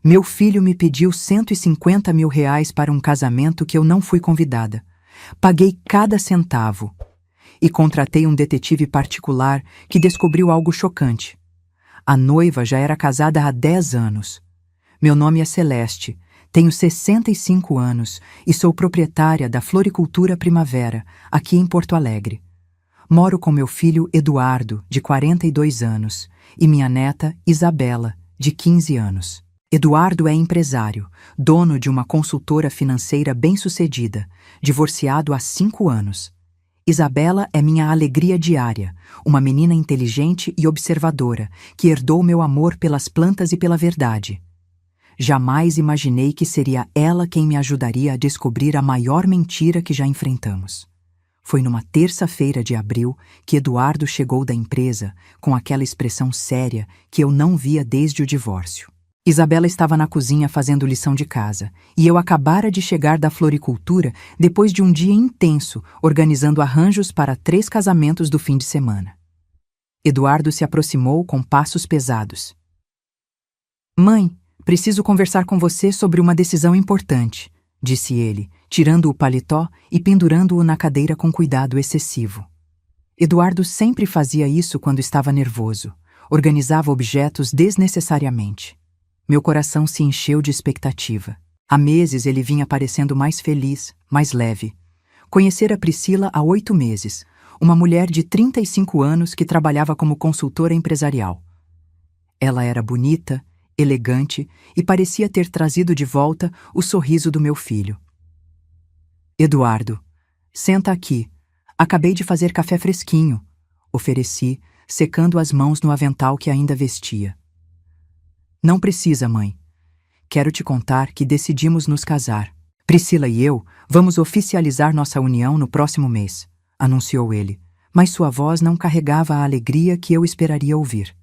Meu filho me pediu R$ 150 mil para um casamento que eu não fui convidada. Paguei cada centavo. E contratei um detetive particular que descobriu algo chocante. A noiva já era casada há 10 anos. Meu nome é Celeste, tenho 65 anos e sou proprietária da Floricultura Primavera, aqui em Porto Alegre. Moro com meu filho Eduardo, de 42 anos, e minha neta Isabela, de 15 anos. Eduardo é empresário, dono de uma consultora financeira bem-sucedida, divorciado há 5 anos. Isabela é minha alegria diária, uma menina inteligente e observadora, que herdou meu amor pelas plantas e pela verdade. Jamais imaginei que seria ela quem me ajudaria a descobrir a maior mentira que já enfrentamos. Foi numa terça-feira de abril que Eduardo chegou da empresa com aquela expressão séria que eu não via desde o divórcio. Isabela estava na cozinha fazendo lição de casa, e eu acabara de chegar da floricultura depois de um dia intenso, organizando arranjos para 3 casamentos do fim de semana. Eduardo se aproximou com passos pesados. "Mãe, preciso conversar com você sobre uma decisão importante", disse ele, tirando o paletó e pendurando-o na cadeira com cuidado excessivo. Eduardo sempre fazia isso quando estava nervoso, organizava objetos desnecessariamente. Meu coração se encheu de expectativa. Há meses ele vinha parecendo mais feliz, mais leve. Conhecera Priscila há 8 meses, uma mulher de 35 anos que trabalhava como consultora empresarial. Ela era bonita, elegante e parecia ter trazido de volta o sorriso do meu filho. "Eduardo, senta aqui. Acabei de fazer café fresquinho", ofereci, secando as mãos no avental que ainda vestia. "Não precisa, mãe. Quero te contar que decidimos nos casar. Priscila e eu vamos oficializar nossa união no próximo mês", anunciou ele, mas sua voz não carregava a alegria que eu esperaria ouvir.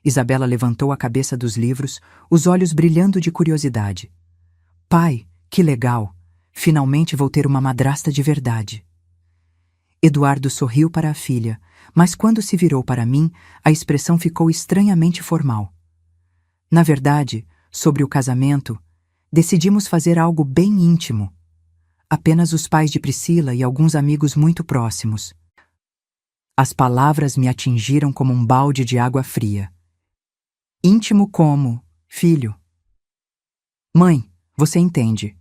Isabela levantou a cabeça dos livros, os olhos brilhando de curiosidade. "Pai, que legal! Finalmente vou ter uma madrasta de verdade." Eduardo sorriu para a filha, mas quando se virou para mim, a expressão ficou estranhamente formal. "Na verdade, sobre o casamento, decidimos fazer algo bem íntimo. Apenas os pais de Priscila e alguns amigos muito próximos." As palavras me atingiram como um balde de água fria. "Íntimo como, filho?" "Mãe, você entende.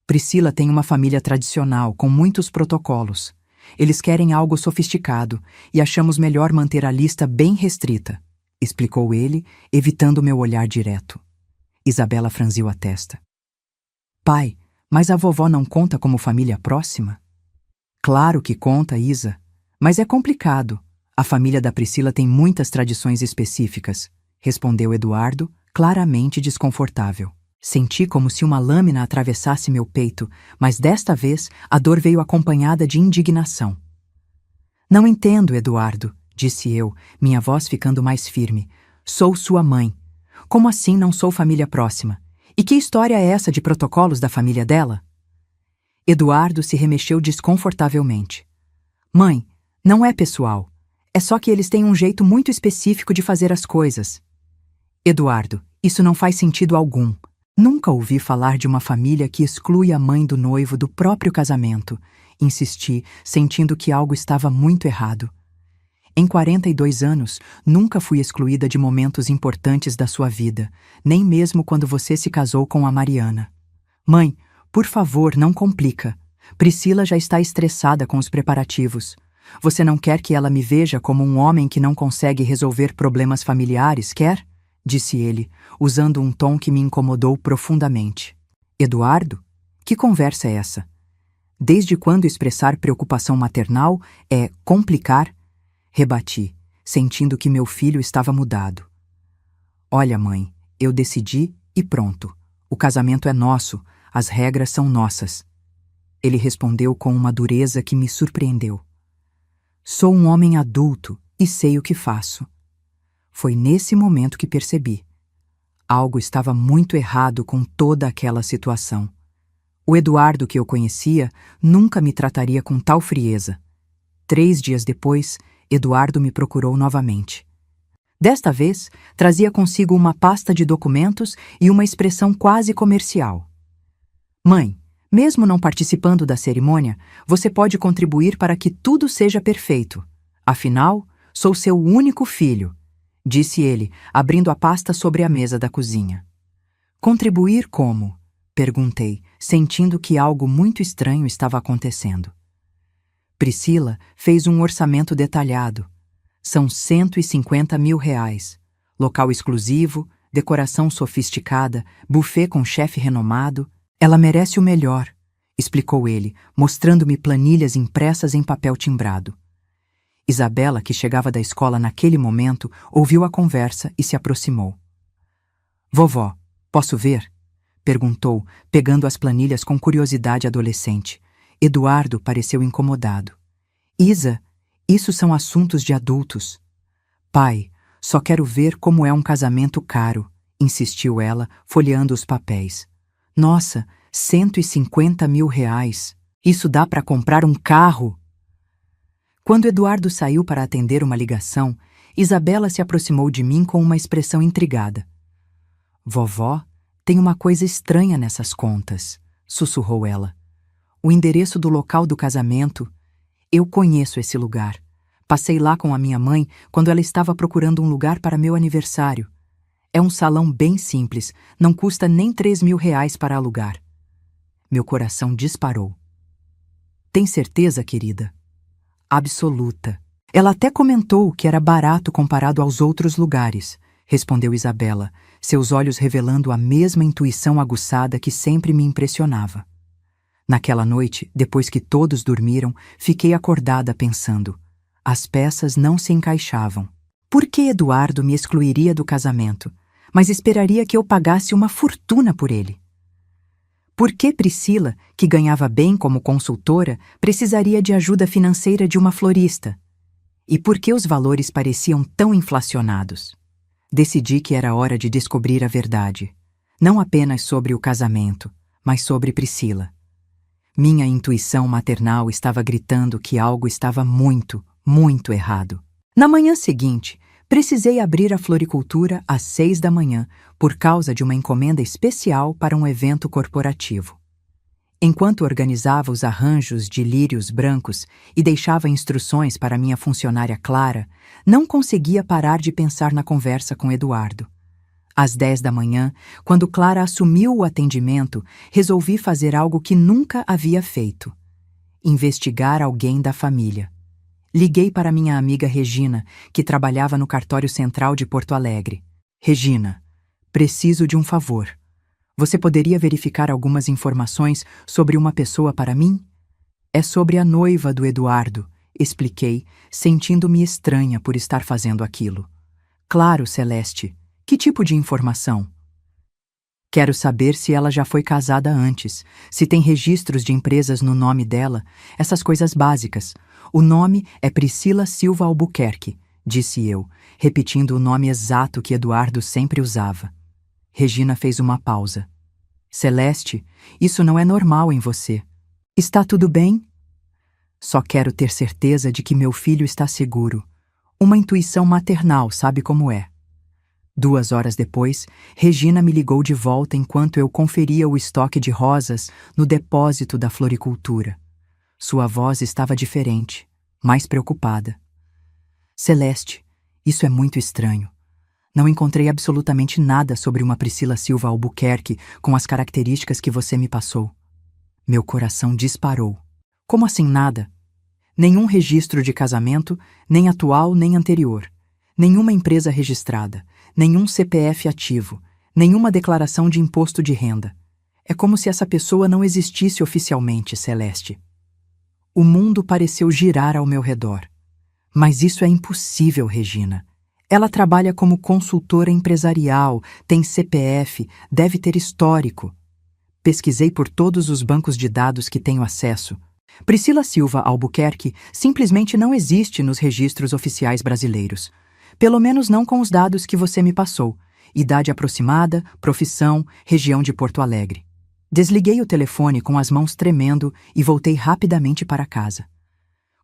Priscila tem uma família tradicional, com muitos protocolos. Eles querem algo sofisticado e achamos melhor manter a lista bem restrita", explicou ele, evitando meu olhar direto. Isabela franziu a testa. "Pai, mas a vovó não conta como família próxima?" "Claro que conta, Isa. Mas é complicado. A família da Priscila tem muitas tradições específicas", respondeu Eduardo, claramente desconfortável. Senti como se uma lâmina atravessasse meu peito, mas desta vez a dor veio acompanhada de indignação. "Não entendo, Eduardo", disse eu, minha voz ficando mais firme. "Sou sua mãe. Como assim não sou família próxima? E que história é essa de protocolos da família dela?" Eduardo se remexeu desconfortavelmente. "Mãe, não é pessoal. É só que eles têm um jeito muito específico de fazer as coisas." "Eduardo, isso não faz sentido algum. Nunca ouvi falar de uma família que exclui a mãe do noivo do próprio casamento", insisti, sentindo que algo estava muito errado. "Em 42 anos, nunca fui excluída de momentos importantes da sua vida, nem mesmo quando você se casou com a Mariana." "Mãe, por favor, não complica. Priscila já está estressada com os preparativos. Você não quer que ela me veja como um homem que não consegue resolver problemas familiares, quer?" disse ele, usando um tom que me incomodou profundamente. "Eduardo, que conversa é essa? Desde quando expressar preocupação maternal é complicar?" rebati, sentindo que meu filho estava mudado. "Olha, mãe, eu decidi e pronto. O casamento é nosso, as regras são nossas." Ele respondeu com uma dureza que me surpreendeu. "Sou um homem adulto e sei o que faço." Foi nesse momento que percebi. Algo estava muito errado com toda aquela situação. O Eduardo que eu conhecia nunca me trataria com tal frieza. 3 dias depois, Eduardo me procurou novamente. Desta vez, trazia consigo uma pasta de documentos e uma expressão quase comercial. Mãe, mesmo não participando da cerimônia, você pode contribuir para que tudo seja perfeito. Afinal, sou seu único filho, disse ele, abrindo a pasta sobre a mesa da cozinha. Contribuir como? Perguntei, sentindo que algo muito estranho estava acontecendo. Priscila fez um orçamento detalhado. São R$ 150 mil. Local exclusivo, decoração sofisticada, buffet com chefe renomado. Ela merece o melhor, explicou ele, mostrando-me planilhas impressas em papel timbrado. Isabela, que chegava da escola naquele momento, ouviu a conversa e se aproximou. Vovó, posso ver? Perguntou, pegando as planilhas com curiosidade adolescente. Eduardo pareceu incomodado. Isa, isso são assuntos de adultos. Pai, só quero ver como é um casamento caro, insistiu ela, folheando os papéis. Nossa, R$ 150 mil. Isso dá para comprar um carro. Quando Eduardo saiu para atender uma ligação, Isabela se aproximou de mim com uma expressão intrigada. Vovó, tem uma coisa estranha nessas contas, sussurrou ela. O endereço do local do casamento. Eu conheço esse lugar. Passei lá com a minha mãe quando ela estava procurando um lugar para meu aniversário. É um salão bem simples, não custa nem R$ 3 mil para alugar. Meu coração disparou. Tem certeza, querida? Absoluta. Ela até comentou que era barato comparado aos outros lugares, respondeu Isabela, seus olhos revelando a mesma intuição aguçada que sempre me impressionava. Naquela noite, depois que todos dormiram, fiquei acordada pensando. As peças não se encaixavam. Por que Eduardo me excluiria do casamento, mas esperaria que eu pagasse uma fortuna por ele? Por que Priscila, que ganhava bem como consultora, precisaria de ajuda financeira de uma florista? E por que os valores pareciam tão inflacionados? Decidi que era hora de descobrir a verdade, não apenas sobre o casamento, mas sobre Priscila. Minha intuição maternal estava gritando que algo estava muito, muito errado. Na manhã seguinte, precisei abrir a floricultura às 6 da manhã por causa de uma encomenda especial para um evento corporativo. Enquanto organizava os arranjos de lírios brancos e deixava instruções para minha funcionária Clara, não conseguia parar de pensar na conversa com Eduardo. Às 10 da manhã, quando Clara assumiu o atendimento, resolvi fazer algo que nunca havia feito: investigar alguém da família. Liguei para minha amiga Regina, que trabalhava no cartório central de Porto Alegre. Regina, preciso de um favor. Você poderia verificar algumas informações sobre uma pessoa para mim? É sobre a noiva do Eduardo, expliquei, sentindo-me estranha por estar fazendo aquilo. Claro, Celeste. Que tipo de informação? Quero saber se ela já foi casada antes, se tem registros de empresas no nome dela, essas coisas básicas. O nome é Priscila Silva Albuquerque, disse eu, repetindo o nome exato que Eduardo sempre usava. Regina fez uma pausa. Celeste, isso não é normal em você. Está tudo bem? Só quero ter certeza de que meu filho está seguro. Uma intuição maternal, sabe como é. 2 horas depois, Regina me ligou de volta enquanto eu conferia o estoque de rosas no depósito da floricultura. Sua voz estava diferente, mais preocupada. Celeste, isso é muito estranho. Não encontrei absolutamente nada sobre uma Priscila Silva Albuquerque com as características que você me passou. Meu coração disparou. Como assim nada? Nenhum registro de casamento, nem atual nem anterior. Nenhuma empresa registrada, nenhum CPF ativo, nenhuma declaração de imposto de renda. É como se essa pessoa não existisse oficialmente, Celeste. O mundo pareceu girar ao meu redor. Mas isso é impossível, Regina. Ela trabalha como consultora empresarial, tem CPF, deve ter histórico. Pesquisei por todos os bancos de dados que tenho acesso. Priscila Silva Albuquerque simplesmente não existe nos registros oficiais brasileiros. Pelo menos não com os dados que você me passou. Idade aproximada, profissão, região de Porto Alegre. Desliguei o telefone com as mãos tremendo e voltei rapidamente para casa.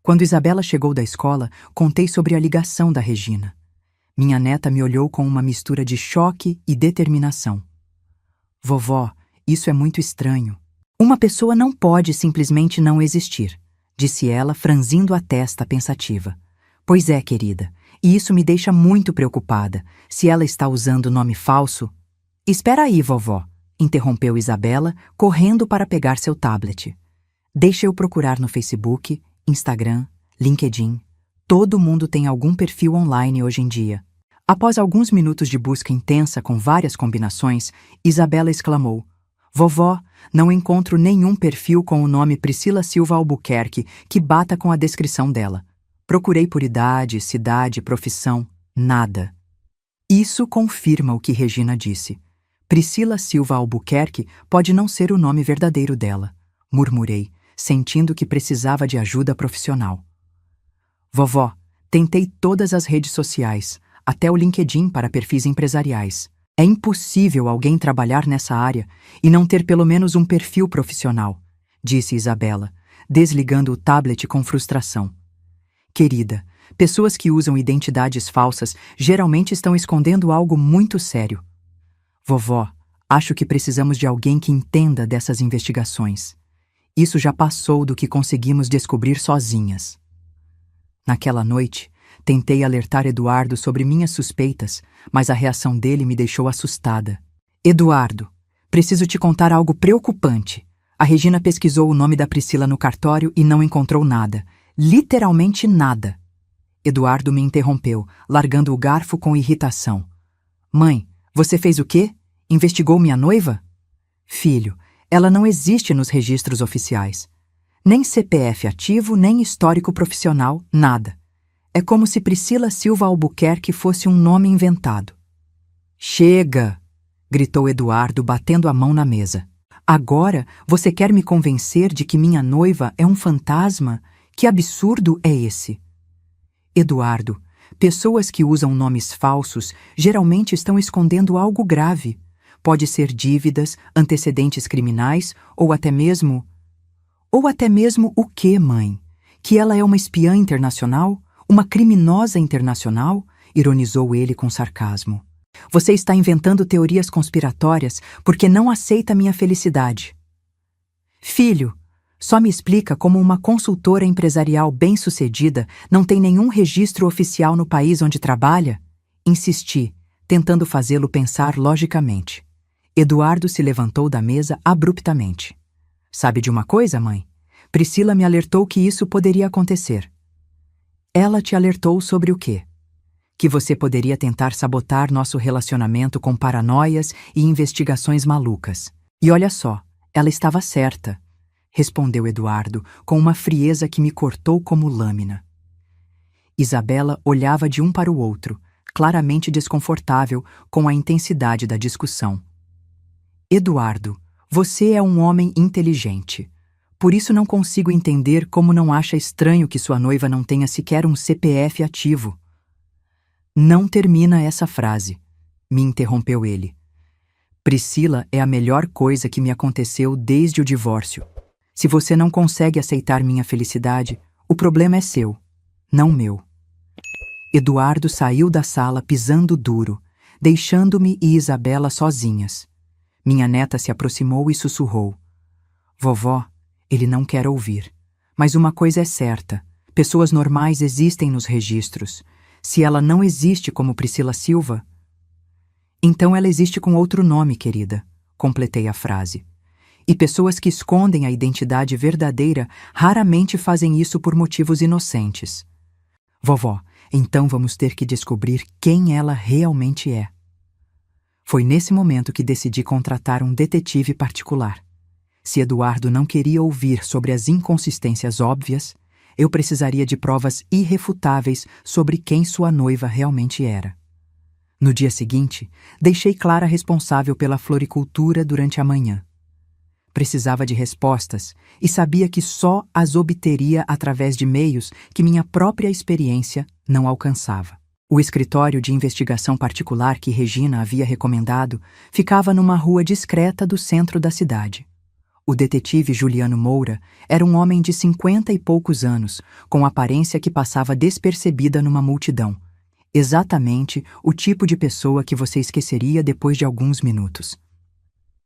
Quando Isabela chegou da escola, contei sobre a ligação da Regina. Minha neta me olhou com uma mistura de choque e determinação. Vovó, isso é muito estranho. Uma pessoa não pode simplesmente não existir, disse ela, franzindo a testa pensativa. Pois é, querida, e isso me deixa muito preocupada. Se ela está usando nome falso... Espera aí, vovó, interrompeu Isabela, correndo para pegar seu tablet. Deixa eu procurar no Facebook, Instagram, LinkedIn. Todo mundo tem algum perfil online hoje em dia. Após alguns minutos de busca intensa com várias combinações, Isabela exclamou: Vovó, não encontro nenhum perfil com o nome Priscila Silva Albuquerque que bata com a descrição dela. Procurei por idade, cidade, profissão, nada. Isso confirma o que Regina disse. Priscila Silva Albuquerque pode não ser o nome verdadeiro dela, murmurei, sentindo que precisava de ajuda profissional. Vovó, tentei todas as redes sociais, até o LinkedIn para perfis empresariais. É impossível alguém trabalhar nessa área e não ter pelo menos um perfil profissional, disse Isabela, desligando o tablet com frustração. Querida, pessoas que usam identidades falsas geralmente estão escondendo algo muito sério. Vovó, acho que precisamos de alguém que entenda dessas investigações. Isso já passou do que conseguimos descobrir sozinhas. Naquela noite, tentei alertar Eduardo sobre minhas suspeitas, mas a reação dele me deixou assustada. Eduardo, preciso te contar algo preocupante. A Regina pesquisou o nome da Priscila no cartório e não encontrou nada. Literalmente nada. Eduardo me interrompeu, largando o garfo com irritação. Mãe, você fez o quê? Investigou minha noiva? Filho, ela não existe nos registros oficiais. Nem CPF ativo, nem histórico profissional, nada. É como se Priscila Silva Albuquerque fosse um nome inventado. Chega! Gritou Eduardo, batendo a mão na mesa. Agora você quer me convencer de que minha noiva é um fantasma? Que absurdo é esse? Eduardo, pessoas que usam nomes falsos geralmente estão escondendo algo grave. Pode ser dívidas, antecedentes criminais ou até mesmo... Ou até mesmo o quê, mãe? Que ela é uma espiã internacional? Uma criminosa internacional? Ironizou ele com sarcasmo. Você está inventando teorias conspiratórias porque não aceita minha felicidade. Filho, só me explica como uma consultora empresarial bem-sucedida não tem nenhum registro oficial no país onde trabalha? Insisti, tentando fazê-lo pensar logicamente. Eduardo se levantou da mesa abruptamente. Sabe de uma coisa, mãe? Priscila me alertou que isso poderia acontecer. Ela te alertou sobre o quê? Que você poderia tentar sabotar nosso relacionamento com paranoias e investigações malucas. E olha só, ela estava certa, respondeu Eduardo com uma frieza que me cortou como lâmina. Isabela olhava de um para o outro, claramente desconfortável com a intensidade da discussão. Eduardo, você é um homem inteligente. Por isso não consigo entender como não acha estranho que sua noiva não tenha sequer um CPF ativo. Não termina essa frase, me interrompeu ele. Priscila é a melhor coisa que me aconteceu desde o divórcio. Se você não consegue aceitar minha felicidade, o problema é seu, não meu. Eduardo saiu da sala pisando duro, deixando-me e Isabela sozinhas. Minha neta se aproximou e sussurrou. Vovó, ele não quer ouvir. Mas uma coisa é certa, pessoas normais existem nos registros. Se ela não existe como Priscila Silva... Então ela existe com outro nome, querida, completei a frase. E pessoas que escondem a identidade verdadeira raramente fazem isso por motivos inocentes. Vovó, então vamos ter que descobrir quem ela realmente é. Foi nesse momento que decidi contratar um detetive particular. Se Eduardo não queria ouvir sobre as inconsistências óbvias, eu precisaria de provas irrefutáveis sobre quem sua noiva realmente era. No dia seguinte, deixei Clara responsável pela floricultura durante a manhã. Precisava de respostas e sabia que só as obteria através de meios que minha própria experiência não alcançava. O escritório de investigação particular que Regina havia recomendado ficava numa rua discreta do centro da cidade. O detetive Juliano Moura era um homem de 50 e poucos anos, com aparência que passava despercebida numa multidão. Exatamente o tipo de pessoa que você esqueceria depois de alguns minutos.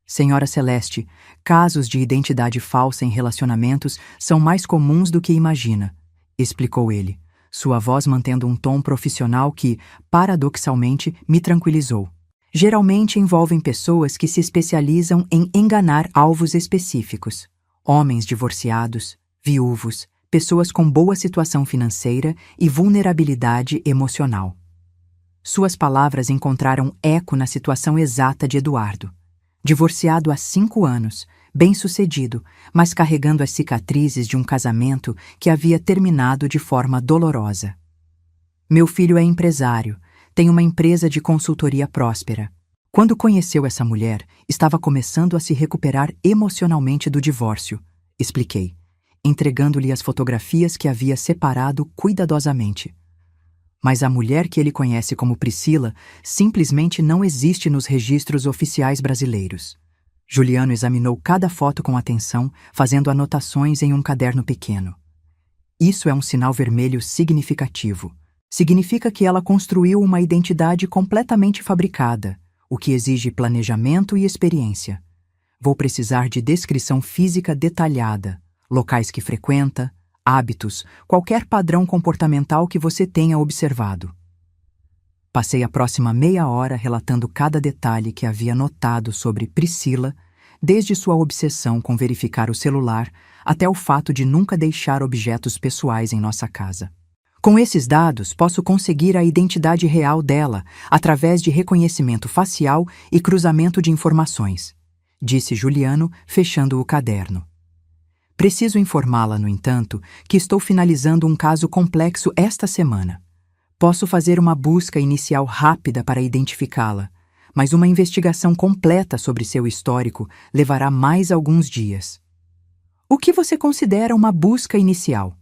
Senhora Celeste, casos de identidade falsa em relacionamentos são mais comuns do que imagina, explicou ele, sua voz mantendo um tom profissional que, paradoxalmente, me tranquilizou. Geralmente envolvem pessoas que se especializam em enganar alvos específicos: homens divorciados, viúvos, pessoas com boa situação financeira e vulnerabilidade emocional. Suas palavras encontraram eco na situação exata de Eduardo. Divorciado há 5 anos, bem-sucedido, mas carregando as cicatrizes de um casamento que havia terminado de forma dolorosa. Meu filho é empresário, tem uma empresa de consultoria próspera. Quando conheceu essa mulher, estava começando a se recuperar emocionalmente do divórcio, expliquei, entregando-lhe as fotografias que havia separado cuidadosamente. Mas a mulher que ele conhece como Priscila simplesmente não existe nos registros oficiais brasileiros. Juliano examinou cada foto com atenção, fazendo anotações em um caderno pequeno. Isso é um sinal vermelho significativo. Significa que ela construiu uma identidade completamente fabricada, o que exige planejamento e experiência. Vou precisar de descrição física detalhada, locais que frequenta, hábitos, qualquer padrão comportamental que você tenha observado. Passei a próxima meia hora relatando cada detalhe que havia notado sobre Priscila, desde sua obsessão com verificar o celular até o fato de nunca deixar objetos pessoais em nossa casa. Com esses dados, posso conseguir a identidade real dela através de reconhecimento facial e cruzamento de informações, disse Juliano, fechando o caderno. Preciso informá-la, no entanto, que estou finalizando um caso complexo esta semana. Posso fazer uma busca inicial rápida para identificá-la, mas uma investigação completa sobre seu histórico levará mais alguns dias. O que você considera uma busca inicial?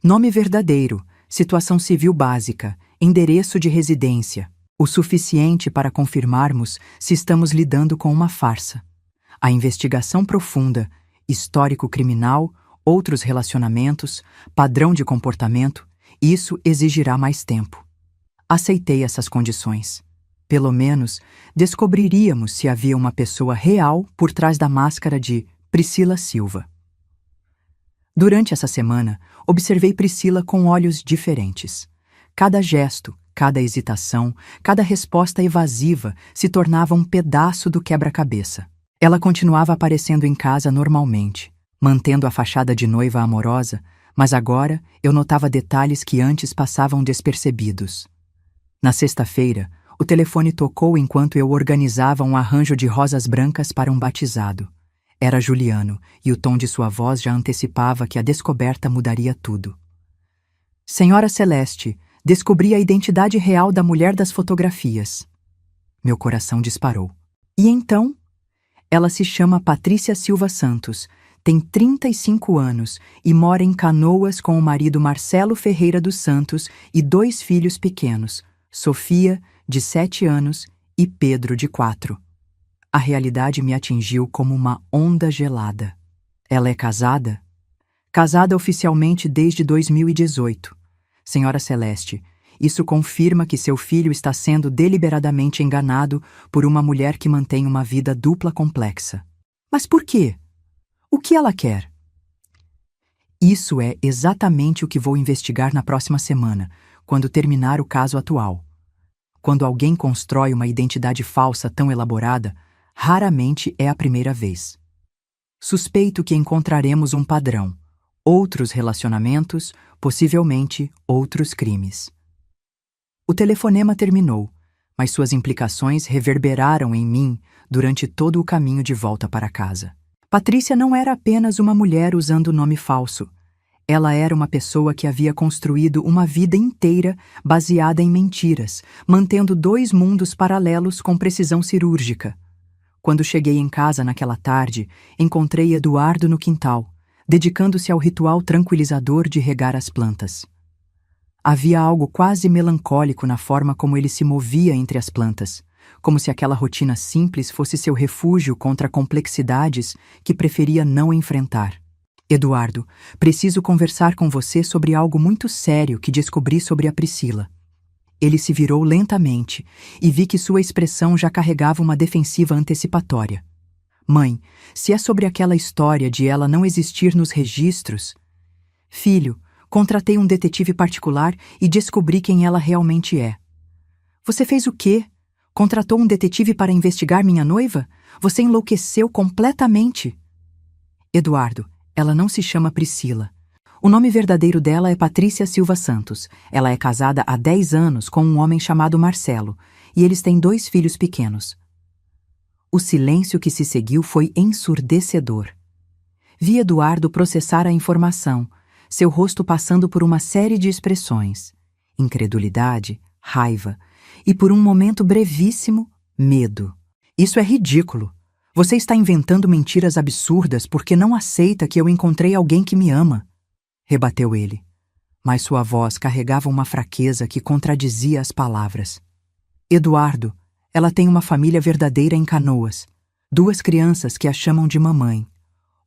Nome verdadeiro, situação civil básica, endereço de residência. O suficiente para confirmarmos se estamos lidando com uma farsa. A investigação profunda, histórico criminal, outros relacionamentos, padrão de comportamento, isso exigirá mais tempo. Aceitei essas condições. Pelo menos, descobriríamos se havia uma pessoa real por trás da máscara de Priscila Silva. Durante essa semana, observei Priscila com olhos diferentes. Cada gesto, cada hesitação, cada resposta evasiva se tornava um pedaço do quebra-cabeça. Ela continuava aparecendo em casa normalmente, mantendo a fachada de noiva amorosa, mas agora eu notava detalhes que antes passavam despercebidos. Na sexta-feira, o telefone tocou enquanto eu organizava um arranjo de rosas brancas para um batizado. Era Juliano, e o tom de sua voz já antecipava que a descoberta mudaria tudo. Senhora Celeste, descobri a identidade real da mulher das fotografias. Meu coração disparou. E então? Ela se chama Patrícia Silva Santos, tem 35 anos e mora em Canoas com o marido Marcelo Ferreira dos Santos e 2 filhos pequenos, Sofia, de 7 anos, e Pedro, de 4. A realidade me atingiu como uma onda gelada. Ela é casada? Casada oficialmente desde 2018. Senhora Celeste, isso confirma que seu filho está sendo deliberadamente enganado por uma mulher que mantém uma vida dupla complexa. Mas por quê? O que ela quer? Isso é exatamente o que vou investigar na próxima semana, quando terminar o caso atual. Quando alguém constrói uma identidade falsa tão elaborada, raramente é a primeira vez. Suspeito que encontraremos um padrão, outros relacionamentos, possivelmente outros crimes. O telefonema terminou, mas suas implicações reverberaram em mim durante todo o caminho de volta para casa. Patrícia não era apenas uma mulher usando nome falso. Ela era uma pessoa que havia construído uma vida inteira baseada em mentiras, mantendo 2 mundos paralelos com precisão cirúrgica. Quando cheguei em casa naquela tarde, encontrei Eduardo no quintal, dedicando-se ao ritual tranquilizador de regar as plantas. Havia algo quase melancólico na forma como ele se movia entre as plantas, como se aquela rotina simples fosse seu refúgio contra complexidades que preferia não enfrentar. Eduardo, preciso conversar com você sobre algo muito sério que descobri sobre a Priscila. Ele se virou lentamente e vi que sua expressão já carregava uma defensiva antecipatória. Mãe, se é sobre aquela história de ela não existir nos registros... Filho, contratei um detetive particular e descobri quem ela realmente é. Você fez o quê? Contratou um detetive para investigar minha noiva? Você enlouqueceu completamente. Eduardo, ela não se chama Priscila. O nome verdadeiro dela é Patrícia Silva Santos. Ela é casada há 10 anos com um homem chamado Marcelo, e eles têm 2 filhos pequenos. O silêncio que se seguiu foi ensurdecedor. Vi Eduardo processar a informação, seu rosto passando por uma série de expressões: incredulidade, raiva e, por um momento brevíssimo, medo. Isso é ridículo. Você está inventando mentiras absurdas porque não aceita que eu encontrei alguém que me ama. Rebateu ele, mas sua voz carregava uma fraqueza que contradizia as palavras. Eduardo, ela tem uma família verdadeira em Canoas, 2 crianças que a chamam de mamãe,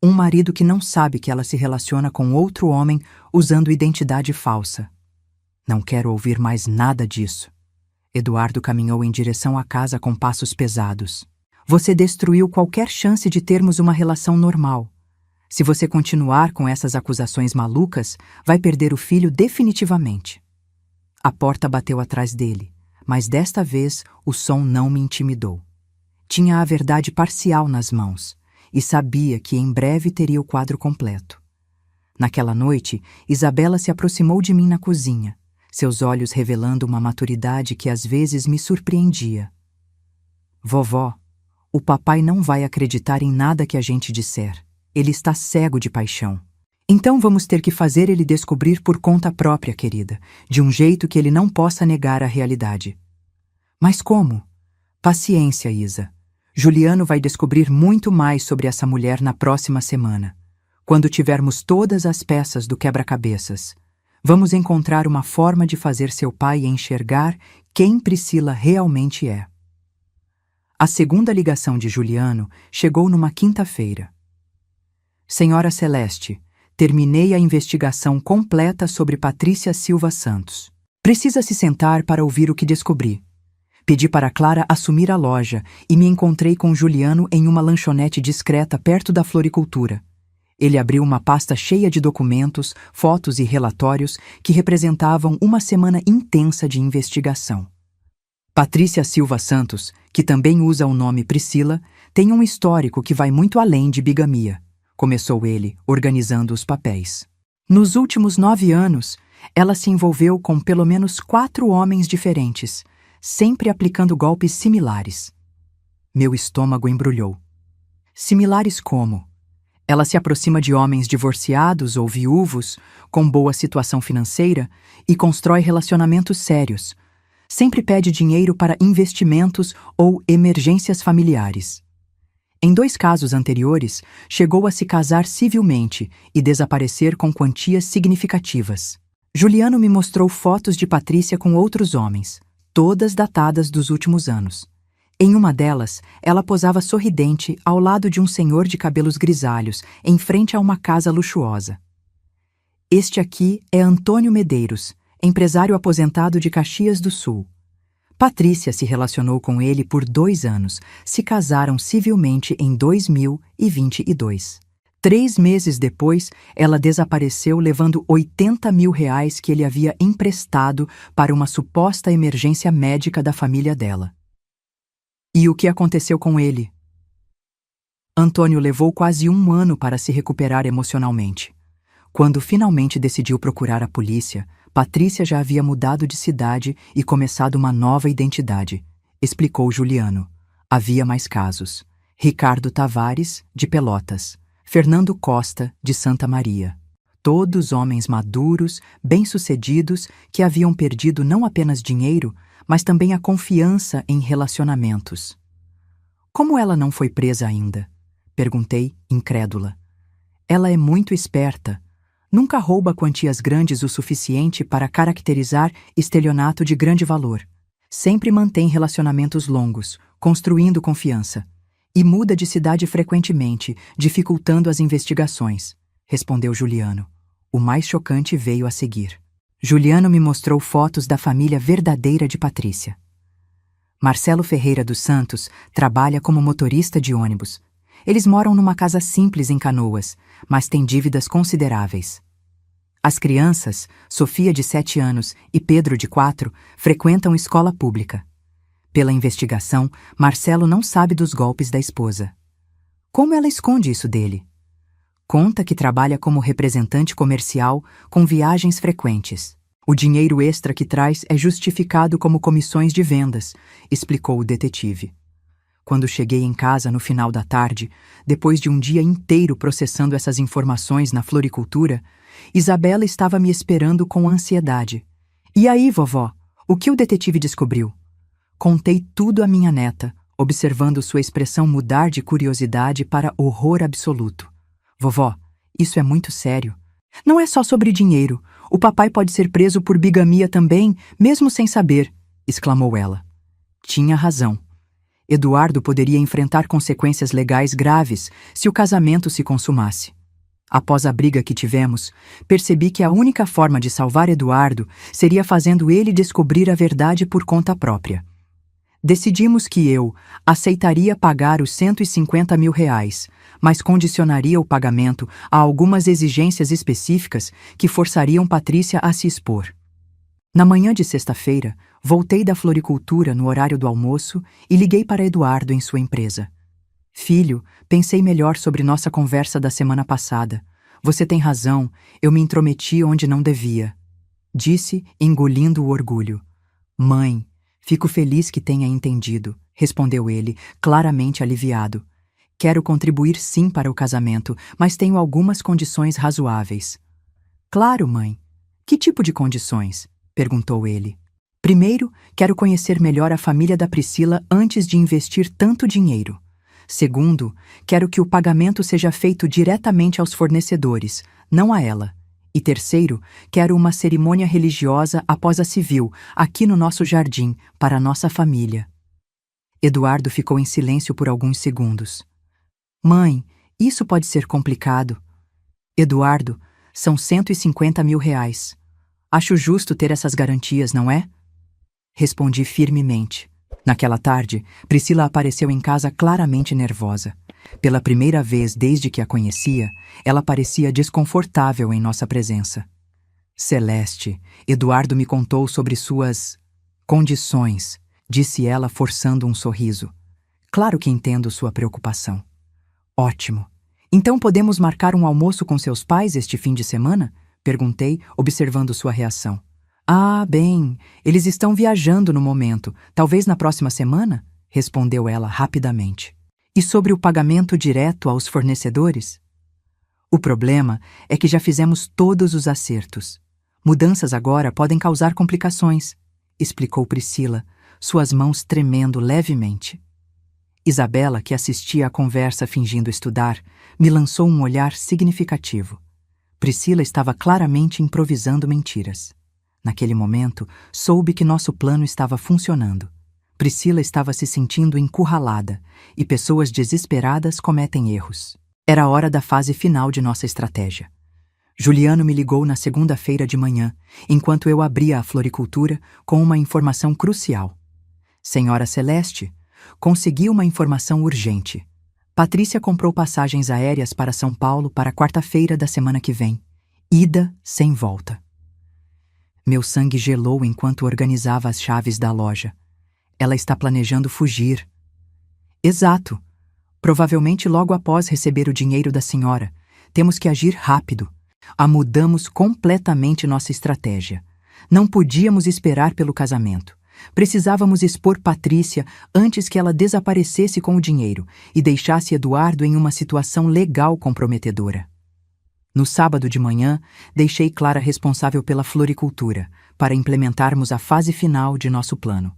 um marido que não sabe que ela se relaciona com outro homem usando identidade falsa. Não quero ouvir mais nada disso. Eduardo caminhou em direção à casa com passos pesados. Você destruiu qualquer chance de termos uma relação normal. Se você continuar com essas acusações malucas, vai perder o filho definitivamente. A porta bateu atrás dele, mas desta vez o som não me intimidou. Tinha a verdade parcial nas mãos e sabia que em breve teria o quadro completo. Naquela noite, Isabela se aproximou de mim na cozinha, seus olhos revelando uma maturidade que às vezes me surpreendia. Vovó, o papai não vai acreditar em nada que a gente disser. Ele está cego de paixão. Então vamos ter que fazer ele descobrir por conta própria, querida, de um jeito que ele não possa negar a realidade. Mas como? Paciência, Isa. Juliano vai descobrir muito mais sobre essa mulher na próxima semana. Quando tivermos todas as peças do quebra-cabeças, vamos encontrar uma forma de fazer seu pai enxergar quem Priscila realmente é. A segunda ligação de Juliano chegou numa quinta-feira. Senhora Celeste, terminei a investigação completa sobre Patrícia Silva Santos. Precisa se sentar para ouvir o que descobri. Pedi para Clara assumir a loja e me encontrei com Juliano em uma lanchonete discreta perto da floricultura. Ele abriu uma pasta cheia de documentos, fotos e relatórios que representavam uma semana intensa de investigação. Patrícia Silva Santos, que também usa o nome Priscila, tem um histórico que vai muito além de bigamia. Começou ele, organizando os papéis. Nos últimos 9 anos, ela se envolveu com pelo menos 4 homens diferentes, sempre aplicando golpes similares. Meu estômago embrulhou. Similares como? Ela se aproxima de homens divorciados ou viúvos, com boa situação financeira, e constrói relacionamentos sérios. Sempre pede dinheiro para investimentos ou emergências familiares. Em 2 casos anteriores, chegou a se casar civilmente e desaparecer com quantias significativas. Juliano me mostrou fotos de Patrícia com outros homens, todas datadas dos últimos anos. Em uma delas, ela posava sorridente ao lado de um senhor de cabelos grisalhos, em frente a uma casa luxuosa. Este aqui é Antônio Medeiros, empresário aposentado de Caxias do Sul. Patrícia se relacionou com ele por 2 anos, se casaram civilmente em 2022. 3 meses depois, ela desapareceu levando R$80 mil que ele havia emprestado para uma suposta emergência médica da família dela. E o que aconteceu com ele? Antônio levou quase 1 ano para se recuperar emocionalmente. Quando finalmente decidiu procurar a polícia, Patrícia já havia mudado de cidade e começado uma nova identidade, explicou Juliano. Havia mais casos. Ricardo Tavares, de Pelotas. Fernando Costa, de Santa Maria. Todos homens maduros, bem-sucedidos, que haviam perdido não apenas dinheiro, mas também a confiança em relacionamentos. Como ela não foi presa ainda? Perguntei, incrédula. Ela é muito esperta. Nunca rouba quantias grandes o suficiente para caracterizar estelionato de grande valor. Sempre mantém relacionamentos longos, construindo confiança. E muda de cidade frequentemente, dificultando as investigações, respondeu Juliano. O mais chocante veio a seguir. Juliano me mostrou fotos da família verdadeira de Patrícia. Marcelo Ferreira dos Santos trabalha como motorista de ônibus. Eles moram numa casa simples em Canoas, mas têm dívidas consideráveis. As crianças, Sofia, de 7 anos, e Pedro, de 4, frequentam escola pública. Pela investigação, Marcelo não sabe dos golpes da esposa. Como ela esconde isso dele? Conta que trabalha como representante comercial com viagens frequentes. O dinheiro extra que traz é justificado como comissões de vendas, explicou o detetive. Quando cheguei em casa no final da tarde, depois de um dia inteiro processando essas informações na floricultura, Isabela estava me esperando com ansiedade. E aí, vovó, o que o detetive descobriu? Contei tudo à minha neta, observando sua expressão mudar de curiosidade para horror absoluto. Vovó, isso é muito sério. Não é só sobre dinheiro. O papai pode ser preso por bigamia também, mesmo sem saber, exclamou ela. Tinha razão. Eduardo poderia enfrentar consequências legais graves se o casamento se consumasse. Após a briga que tivemos, percebi que a única forma de salvar Eduardo seria fazendo ele descobrir a verdade por conta própria. Decidimos que eu aceitaria pagar os R$ 150 mil, mas condicionaria o pagamento a algumas exigências específicas que forçariam Patrícia a se expor. Na manhã de sexta-feira, voltei da floricultura no horário do almoço e liguei para Eduardo em sua empresa. Filho, pensei melhor sobre nossa conversa da semana passada. Você tem razão, eu me intrometi onde não devia. Disse, engolindo o orgulho. Mãe, fico feliz que tenha entendido, respondeu ele, claramente aliviado. Quero contribuir sim para o casamento, mas tenho algumas condições razoáveis. Claro, mãe. Que tipo de condições? Perguntou ele. Primeiro, quero conhecer melhor a família da Priscila antes de investir tanto dinheiro. Segundo, quero que o pagamento seja feito diretamente aos fornecedores, não a ela. E terceiro, quero uma cerimônia religiosa após a civil, aqui no nosso jardim, para a nossa família. Eduardo ficou em silêncio por alguns segundos. Mãe, isso pode ser complicado. Eduardo, são R$ 150 mil. Acho justo ter essas garantias, não é? Respondi firmemente. Naquela tarde, Priscila apareceu em casa claramente nervosa. Pela primeira vez desde que a conhecia, ela parecia desconfortável em nossa presença. Celeste, Eduardo me contou sobre suas condições, disse ela forçando um sorriso. Claro que entendo sua preocupação. Ótimo. Então podemos marcar um almoço com seus pais este fim de semana? Perguntei, observando sua reação. Ah, bem, eles estão viajando no momento, talvez na próxima semana? Respondeu ela rapidamente. E sobre o pagamento direto aos fornecedores? O problema é que já fizemos todos os acertos. Mudanças agora podem causar complicações, explicou Priscila, suas mãos tremendo levemente. Isabela, que assistia à conversa fingindo estudar, me lançou um olhar significativo. Priscila estava claramente improvisando mentiras. Naquele momento, soube que nosso plano estava funcionando. Priscila estava se sentindo encurralada, e pessoas desesperadas cometem erros. Era a hora da fase final de nossa estratégia. Juliano me ligou na segunda-feira de manhã, enquanto eu abria a floricultura, com uma informação crucial. Senhora Celeste, consegui uma informação urgente. Patrícia comprou passagens aéreas para São Paulo para quarta-feira da semana que vem. Ida sem volta. Meu sangue gelou enquanto organizava as chaves da loja. Ela está planejando fugir. Exato. Provavelmente logo após receber o dinheiro da senhora. Temos que agir rápido. Mudamos completamente nossa estratégia. Não podíamos esperar pelo casamento. Precisávamos expor Patrícia antes que ela desaparecesse com o dinheiro e deixasse Eduardo em uma situação legal comprometedora. No sábado de manhã, deixei Clara responsável pela floricultura, para implementarmos a fase final de nosso plano.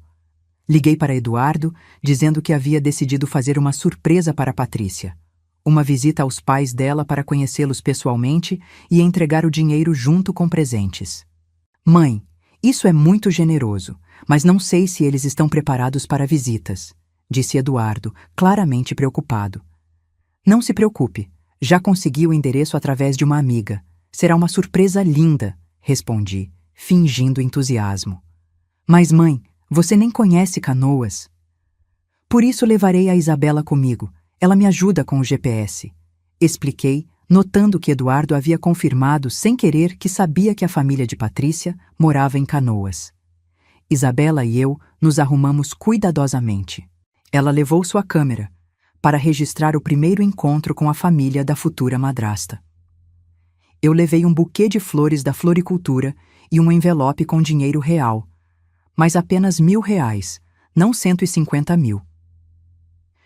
Liguei para Eduardo, dizendo que havia decidido fazer uma surpresa para Patrícia. Uma visita aos pais dela para conhecê-los pessoalmente e entregar o dinheiro junto com presentes. Mãe, isso é muito generoso, mas não sei se eles estão preparados para visitas, disse Eduardo, claramente preocupado. Não se preocupe. Já consegui o endereço através de uma amiga. Será uma surpresa linda, respondi, fingindo entusiasmo. Mas mãe, você nem conhece Canoas. Por isso levarei a Isabela comigo. Ela me ajuda com o GPS. Expliquei, notando que Eduardo havia confirmado sem querer que sabia que a família de Patrícia morava em Canoas. Isabela e eu nos arrumamos cuidadosamente. Ela levou sua câmera para registrar o primeiro encontro com a família da futura madrasta. Eu levei um buquê de flores da floricultura e um envelope com dinheiro real, mas apenas R$ 1.000, não 150 mil.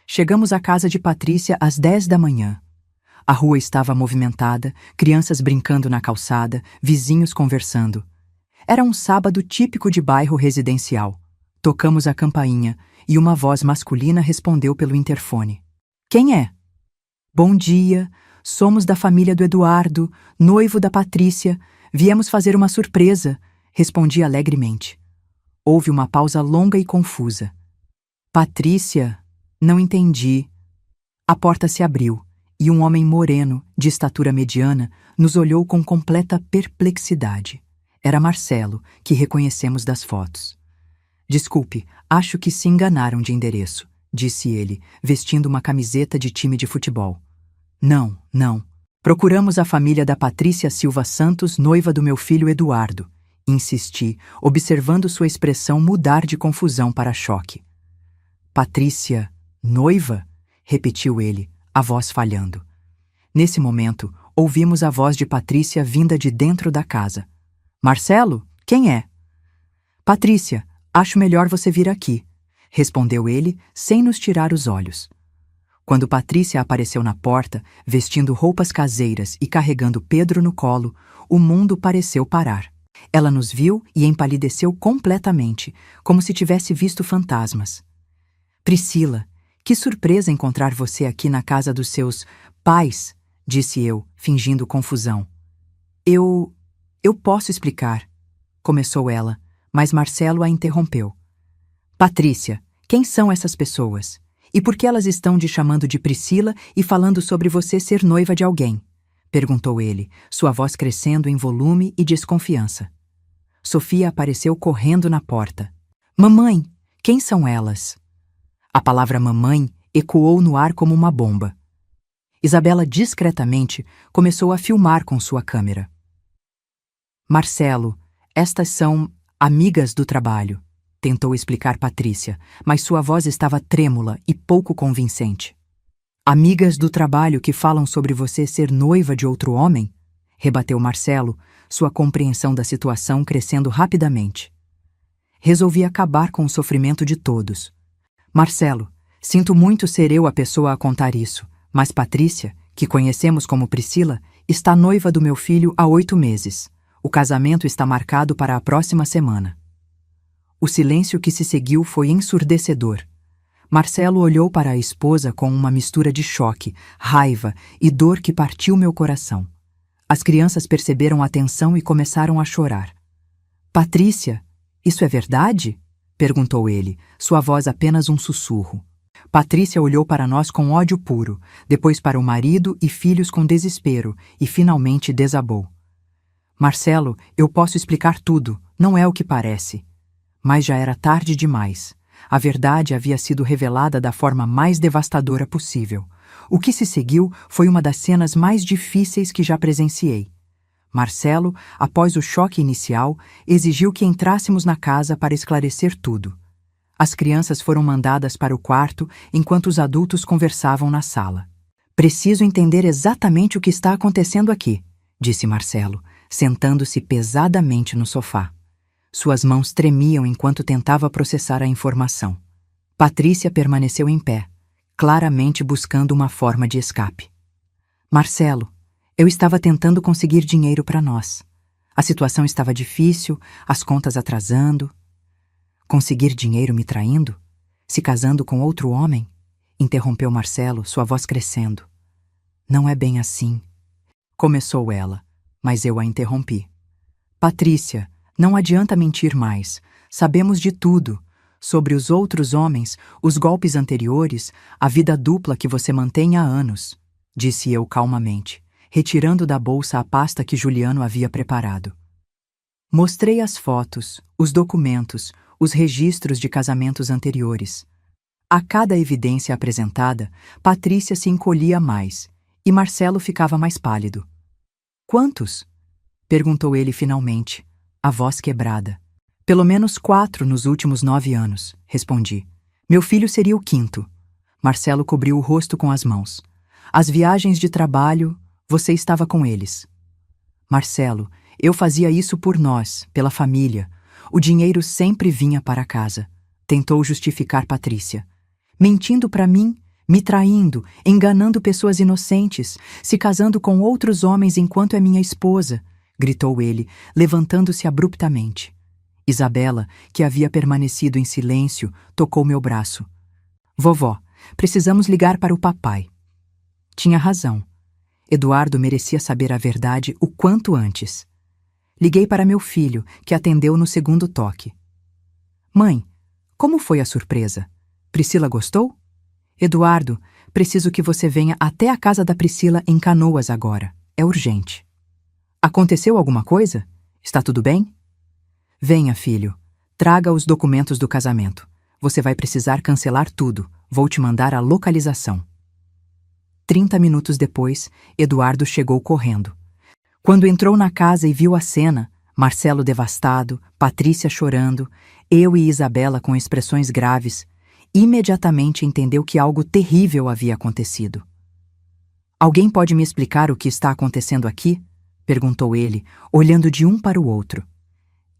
Chegamos à casa de Patrícia às 10 da manhã. A rua estava movimentada, crianças brincando na calçada, vizinhos conversando. Era um sábado típico de bairro residencial. Tocamos a campainha e uma voz masculina respondeu pelo interfone. Quem é? Bom dia, somos da família do Eduardo, noivo da Patrícia. Viemos fazer uma surpresa, respondi alegremente. Houve uma pausa longa e confusa. Patrícia? Não entendi. A porta se abriu e um homem moreno, de estatura mediana, nos olhou com completa perplexidade. Era Marcelo, que reconhecemos das fotos. Desculpe, acho que se enganaram de endereço, disse ele, vestindo uma camiseta de time de futebol. Não. Procuramos a família da Patrícia Silva Santos, noiva do meu filho Eduardo. Insisti, observando sua expressão mudar de confusão para choque. Patrícia, noiva? Repetiu ele, a voz falhando. Nesse momento, ouvimos a voz de Patrícia vinda de dentro da casa. Marcelo, quem é? Patrícia, acho melhor você vir aqui, respondeu ele, sem nos tirar os olhos. Quando Patrícia apareceu na porta, vestindo roupas caseiras e carregando Pedro no colo, o mundo pareceu parar. Ela nos viu e empalideceu completamente, como se tivesse visto fantasmas. Priscila, que surpresa encontrar você aqui na casa dos seus pais, disse eu, fingindo confusão. Eu posso explicar, começou ela, mas Marcelo a interrompeu. Patrícia, quem são essas pessoas? E por que elas estão te chamando de Priscila e falando sobre você ser noiva de alguém? Perguntou ele, sua voz crescendo em volume e desconfiança. Sofia apareceu correndo na porta. Mamãe, quem são elas? A palavra mamãe ecoou no ar como uma bomba. Isabela discretamente começou a filmar com sua câmera. Marcelo, estas são amigas do trabalho, tentou explicar Patrícia, mas sua voz estava trêmula e pouco convincente. Amigas do trabalho que falam sobre você ser noiva de outro homem? Rebateu Marcelo, sua compreensão da situação crescendo rapidamente. Resolvi acabar com o sofrimento de todos. Marcelo, sinto muito ser eu a pessoa a contar isso, mas Patrícia, que conhecemos como Priscila, está noiva do meu filho há 8 meses. O casamento está marcado para a próxima semana. O silêncio que se seguiu foi ensurdecedor. Marcelo olhou para a esposa com uma mistura de choque, raiva e dor que partiu meu coração. As crianças perceberam a tensão e começaram a chorar. Patrícia, isso é verdade? Perguntou ele, sua voz apenas um sussurro. Patrícia olhou para nós com ódio puro, depois para o marido e filhos com desespero e finalmente desabou. Marcelo, eu posso explicar tudo, não é o que parece. Mas já era tarde demais. A verdade havia sido revelada da forma mais devastadora possível. O que se seguiu foi uma das cenas mais difíceis que já presenciei. Marcelo, após o choque inicial, exigiu que entrássemos na casa para esclarecer tudo. As crianças foram mandadas para o quarto enquanto os adultos conversavam na sala. Preciso entender exatamente o que está acontecendo aqui, disse Marcelo, sentando-se pesadamente no sofá. Suas mãos tremiam enquanto tentava processar a informação. Patrícia permaneceu em pé, claramente buscando uma forma de escape. Marcelo, eu estava tentando conseguir dinheiro para nós. A situação estava difícil, as contas atrasando. Conseguir dinheiro me traindo? Se casando com outro homem? Interrompeu Marcelo, sua voz crescendo. Não é bem assim. Começou ela, mas eu a interrompi. Patrícia, não adianta mentir mais. Sabemos de tudo. Sobre os outros homens, os golpes anteriores, a vida dupla que você mantém há anos, disse eu calmamente, retirando da bolsa a pasta que Juliano havia preparado. Mostrei as fotos, os documentos, os registros de casamentos anteriores. A cada evidência apresentada, Patrícia se encolhia mais e Marcelo ficava mais pálido. Quantos? Perguntou ele finalmente, a voz quebrada. Pelo menos 4 nos últimos 9 anos, respondi. Meu filho seria o 5º. Marcelo cobriu o rosto com as mãos. As viagens de trabalho, você estava com eles. Marcelo, eu fazia isso por nós, pela família. O dinheiro sempre vinha para casa. Tentou justificar Patrícia. Mentindo para mim, me traindo, enganando pessoas inocentes, se casando com outros homens enquanto é minha esposa, gritou ele, levantando-se abruptamente. Isabela, que havia permanecido em silêncio, tocou meu braço. Vovó, precisamos ligar para o papai. Tinha razão. Eduardo merecia saber a verdade o quanto antes. Liguei para meu filho, que atendeu no segundo toque. Mãe, como foi a surpresa? Priscila gostou? Eduardo, preciso que você venha até a casa da Priscila em Canoas agora. É urgente. Aconteceu alguma coisa? Está tudo bem? Venha, filho. Traga os documentos do casamento. Você vai precisar cancelar tudo. Vou te mandar a localização. 30 minutos depois, Eduardo chegou correndo. Quando entrou na casa e viu a cena, Marcelo devastado, Patrícia chorando, eu e Isabela com expressões graves, imediatamente entendeu que algo terrível havia acontecido. Alguém pode me explicar o que está acontecendo aqui? Perguntou ele, olhando de um para o outro.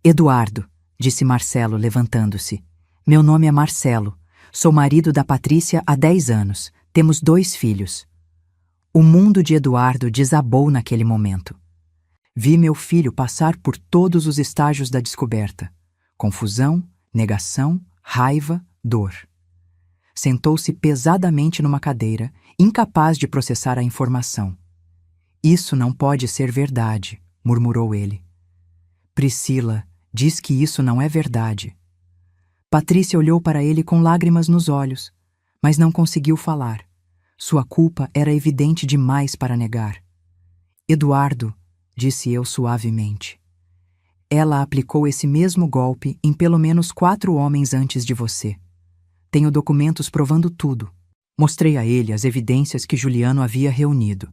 Eduardo, disse Marcelo, levantando-se. Meu nome é Marcelo. Sou marido da Patrícia há 10 anos. Temos 2 filhos. O mundo de Eduardo desabou naquele momento. Vi meu filho passar por todos os estágios da descoberta. Confusão, negação, raiva, dor. Sentou-se pesadamente numa cadeira, incapaz de processar a informação. Isso não pode ser verdade, murmurou ele. Priscila, diz que isso não é verdade. Patrícia olhou para ele com lágrimas nos olhos, mas não conseguiu falar. Sua culpa era evidente demais para negar. Eduardo, disse eu suavemente. Ela aplicou esse mesmo golpe em pelo menos 4 homens antes de você. Tenho documentos provando tudo. Mostrei a ele as evidências que Juliano havia reunido.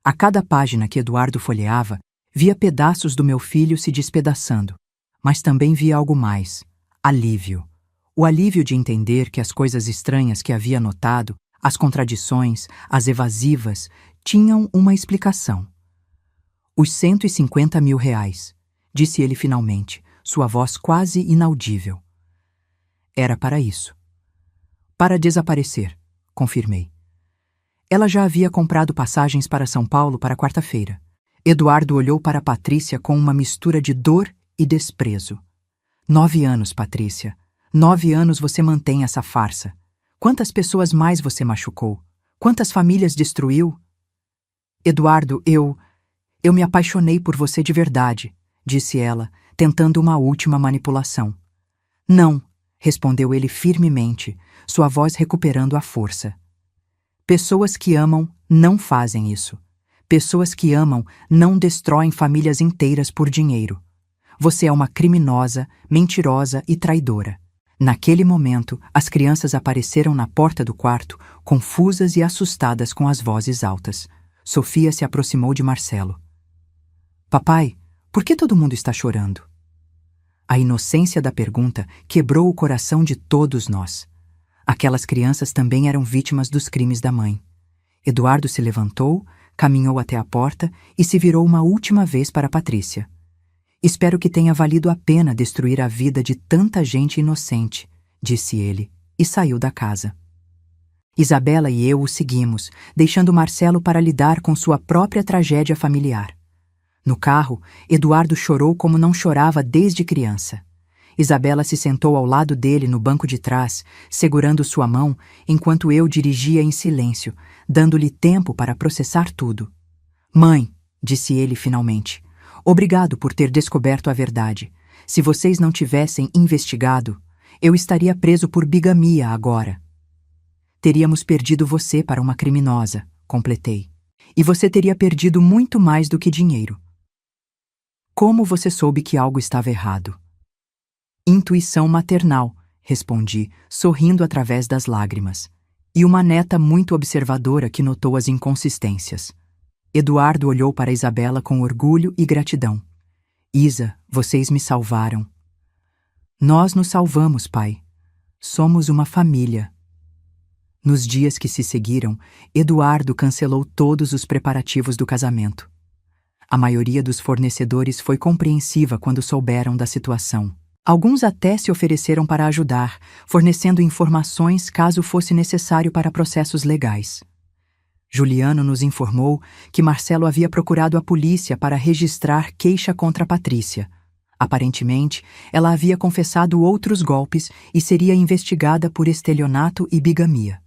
A cada página que Eduardo folheava, via pedaços do meu filho se despedaçando. Mas também via algo mais: alívio. O alívio de entender que as coisas estranhas que havia notado, as contradições, as evasivas, tinham uma explicação. Os 150 mil reais, disse ele finalmente, sua voz quase inaudível. Era para isso. Para desaparecer, confirmei. Ela já havia comprado passagens para São Paulo para quarta-feira. Eduardo olhou para Patrícia com uma mistura de dor e desprezo. 9 anos, Patrícia. 9 anos você mantém essa farsa. Quantas pessoas mais você machucou? Quantas famílias destruiu? Eduardo, eu me apaixonei por você de verdade, disse ela, tentando uma última manipulação. Não, respondeu ele firmemente, sua voz recuperando a força. Pessoas que amam não fazem isso. Pessoas que amam não destroem famílias inteiras por dinheiro. Você é uma criminosa, mentirosa e traidora. Naquele momento, as crianças apareceram na porta do quarto, confusas e assustadas com as vozes altas. Sofia se aproximou de Marcelo. Papai, por que todo mundo está chorando? A inocência da pergunta quebrou o coração de todos nós. Aquelas crianças também eram vítimas dos crimes da mãe. Eduardo se levantou, caminhou até a porta e se virou uma última vez para Patrícia. Espero que tenha valido a pena destruir a vida de tanta gente inocente, disse ele, e saiu da casa. Isabela e eu o seguimos, deixando Marcelo para lidar com sua própria tragédia familiar. No carro, Eduardo chorou como não chorava desde criança. Isabela se sentou ao lado dele no banco de trás, segurando sua mão, enquanto eu dirigia em silêncio, dando-lhe tempo para processar tudo. Mãe, disse ele finalmente, obrigado por ter descoberto a verdade. Se vocês não tivessem investigado, eu estaria preso por bigamia agora. Teríamos perdido você para uma criminosa, completei. E você teria perdido muito mais do que dinheiro. Como você soube que algo estava errado? Intuição maternal, respondi, sorrindo através das lágrimas. E uma neta muito observadora que notou as inconsistências. Eduardo olhou para Isabela com orgulho e gratidão. Isa, vocês me salvaram. Nós nos salvamos, pai. Somos uma família. Nos dias que se seguiram, Eduardo cancelou todos os preparativos do casamento. A maioria dos fornecedores foi compreensiva quando souberam da situação. Alguns até se ofereceram para ajudar, fornecendo informações caso fosse necessário para processos legais. Juliano nos informou que Marcelo havia procurado a polícia para registrar queixa contra Patrícia. Aparentemente, ela havia confessado outros golpes e seria investigada por estelionato e bigamia.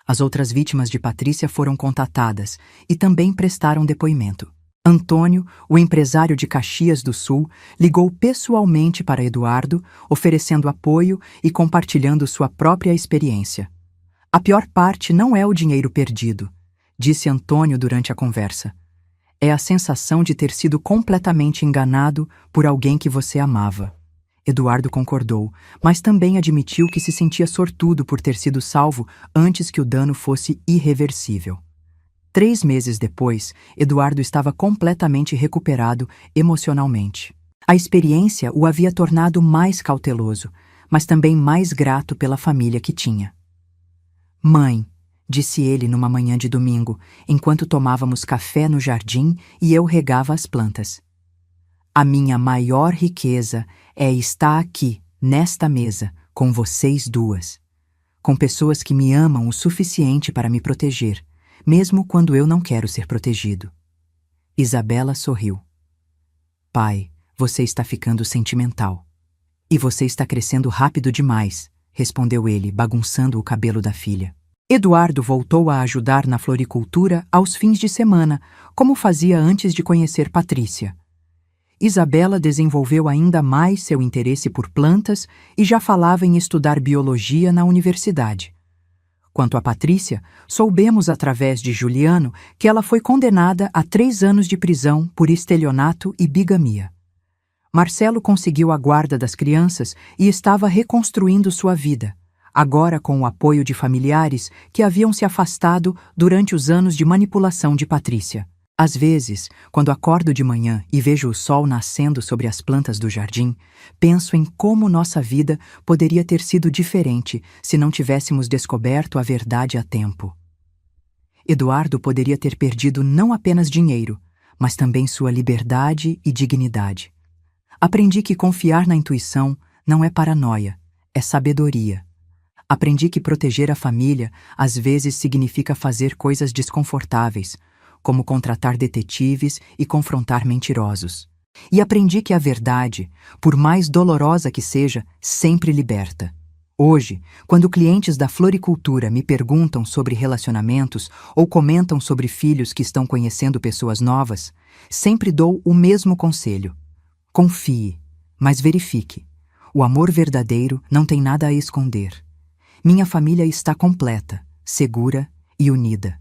As outras vítimas de Patrícia foram contatadas e também prestaram depoimento. Antônio, o empresário de Caxias do Sul, ligou pessoalmente para Eduardo, oferecendo apoio e compartilhando sua própria experiência. A pior parte não é o dinheiro perdido, disse Antônio durante a conversa. É a sensação de ter sido completamente enganado por alguém que você amava. Eduardo concordou, mas também admitiu que se sentia sortudo por ter sido salvo antes que o dano fosse irreversível. 3 meses depois, Eduardo estava completamente recuperado emocionalmente. A experiência o havia tornado mais cauteloso, mas também mais grato pela família que tinha. Mãe, disse ele numa manhã de domingo, enquanto tomávamos café no jardim e eu regava as plantas. A minha maior riqueza é estar aqui, nesta mesa, com vocês duas. Com pessoas que me amam o suficiente para me proteger, mesmo quando eu não quero ser protegido. Isabela sorriu. Pai, você está ficando sentimental. E você está crescendo rápido demais, respondeu ele, bagunçando o cabelo da filha. Eduardo voltou a ajudar na floricultura aos fins de semana, como fazia antes de conhecer Patrícia. Isabela desenvolveu ainda mais seu interesse por plantas e já falava em estudar biologia na universidade. Quanto a Patrícia, soubemos através de Juliano que ela foi condenada a 3 anos de prisão por estelionato e bigamia. Marcelo conseguiu a guarda das crianças e estava reconstruindo sua vida, agora com o apoio de familiares que haviam se afastado durante os anos de manipulação de Patrícia. Às vezes, quando acordo de manhã e vejo o sol nascendo sobre as plantas do jardim, penso em como nossa vida poderia ter sido diferente se não tivéssemos descoberto a verdade a tempo. Eduardo poderia ter perdido não apenas dinheiro, mas também sua liberdade e dignidade. Aprendi que confiar na intuição não é paranoia, é sabedoria. Aprendi que proteger a família às vezes significa fazer coisas desconfortáveis, como contratar detetives e confrontar mentirosos. E aprendi que a verdade, por mais dolorosa que seja, sempre liberta. Hoje, quando clientes da floricultura me perguntam sobre relacionamentos ou comentam sobre filhos que estão conhecendo pessoas novas, sempre dou o mesmo conselho. Confie, mas verifique. O amor verdadeiro não tem nada a esconder. Minha família está completa, segura e unida.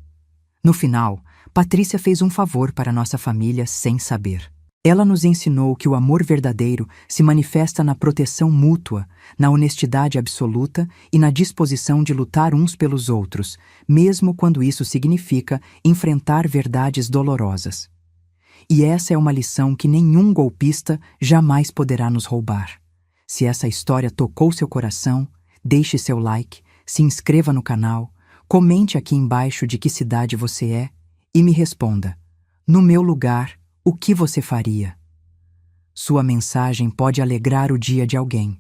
No final, Patrícia fez um favor para nossa família sem saber. Ela nos ensinou que o amor verdadeiro se manifesta na proteção mútua, na honestidade absoluta e na disposição de lutar uns pelos outros, mesmo quando isso significa enfrentar verdades dolorosas. E essa é uma lição que nenhum golpista jamais poderá nos roubar. Se essa história tocou seu coração, deixe seu like, se inscreva no canal, comente aqui embaixo de que cidade você é e me responda, no meu lugar, o que você faria? Sua mensagem pode alegrar o dia de alguém.